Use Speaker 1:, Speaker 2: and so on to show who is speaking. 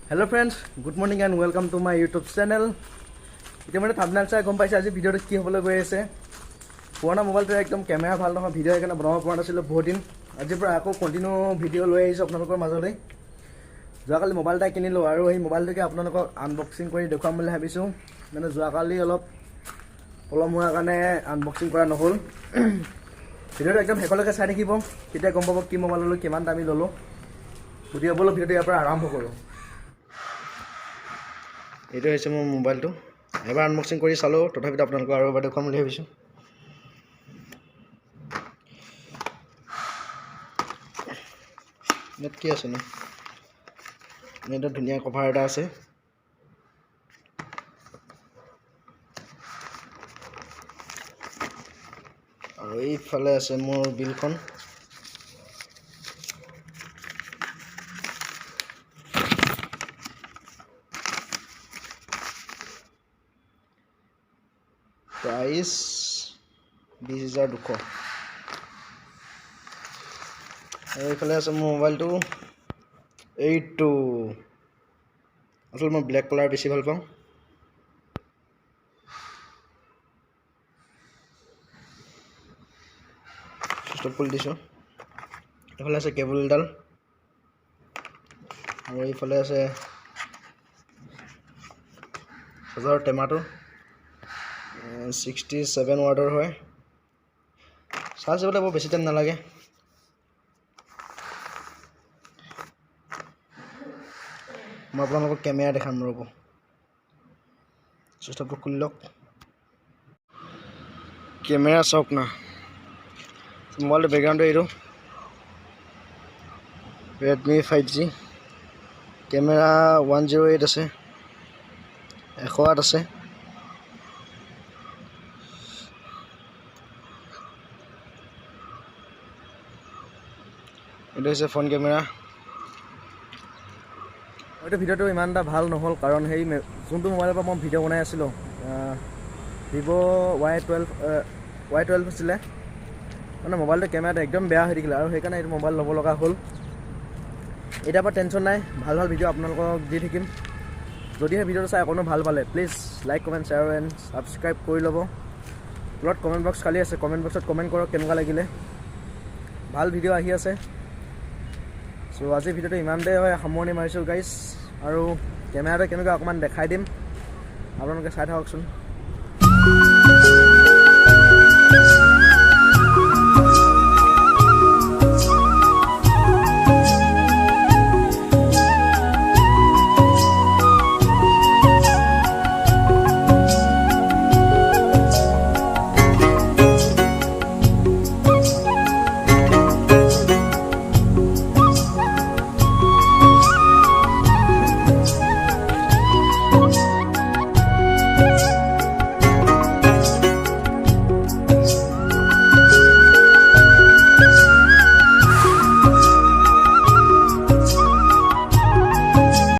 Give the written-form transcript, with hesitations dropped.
Speaker 1: Hello friends, good morning and welcome to my YouTube channel. এতিয়া মানে thumbnail চাই গম পাইছে আজি ভিডিওটো কি হ'বলৈ গৈ আছে। পুৰণা মোবাইলটোৰ একদম কেমেৰা ভাল নহয়, ভিডিও এখানে বনাব পৰা নাছিল বহুত দিন। আজি পৰা আকৌ কন্টিনিউ ভিডিও লৈ আহিছো আপোনালোকৰ মাজলৈ। যোৱাকালি মোবাইল এটা কিনিলো আৰু এই মোবাইলটোকে আপোনালোকক আনবক্সিং কৰি দেখুৱাম বুলি ভাবিছো। মানে যোৱাকালি অলপ পলম হোৱাৰ কাৰণে আনবক্সিং কৰা নহ'ল। ভিডিওটো একদম শেষলৈকে চাই থাকিব, তেতিয়া গম পাব কি মোবাইল ল'লো, কিমান দামী ল'লো। ভিডিওটো ইয়াৰ পৰা আৰম্ভ কৰোঁ। এইটো হৈছে মোৰ মোবাইলটো। এবাৰ আনবক্সিং কৰি চালো, তথাপিতো আপোনালোকক আৰু এবাৰ দেখুৱাম বুলি ভাবিছোঁ। ইয়াত কি আছে নো? এটা ধুনীয়া কভাৰ এটা আছে। আৰু এইফালে আছে মোৰ বিলখন। প্ৰাইচ 20,200। আৰু এইফালে আছে মোৰ মোবাইলটো। এইটো আচলতে মই ব্লেক কালাৰ বেছি ভাল পাওঁ। চুইচ অফ কৰি দিছোঁ। এইফালে আছে কেবল এডাল আৰু এইফালে আছে চাৰ্জাৰ টেমাটো। 67 ৱাটৰ হয়। চাৰ্জ হ'বলৈ বৰ বেছি টাইম নালাগে। মই আপোনালোকক কেমেৰা দেখাম ৰ'ব। চুইচটো খুলি লওক। কেমেৰা চাওক না। মোবাইলটোৰ বেকগ্ৰাউণ্ডটো এইটো Redmi 5G। কেমেৰা 108 আছে, 108 আছে। এইটো হৈছে ফোন কেমেৰা। হয়তো ভিডিওটো ইমান এটা ভাল নহ'ল, কাৰণ সেই যোনটো মোবাইলৰ পৰা মই ভিডিঅ' বনাই আছিলোঁ ভিভ' Y12 আছিলে। মানে মোবাইলটো কেমেৰাটো একদম বেয়া হৈ থাকিলে আৰু সেইকাৰণে এইটো মোবাইল ল'ব লগা হ'ল। এতিয়াৰ পৰা টেনশ্যন নাই, ভাল ভাল ভিডিঅ' আপোনালোকক দি থাকিম। যদিহে ভিডিঅ'টো চাই অকণো ভাল পালে, please like, comment, share and subscribe কৰি ল'ব। তলত কমেণ্ট বক্স খালী আছে, কমেণ্ট বক্সত কমেণ্ট কৰক কেনেকুৱা লাগিলে। ভাল ভিডিঅ' আহি আছে। চ' আজি ভিডিঅ'টো ইমানতে হয় সামৰণি মাৰিছোঁ গাইজ। আৰু কেমেৰাটো কেনেকুৱা অকণমান দেখাই দিম, আপোনালোকে চাই থাককচোন।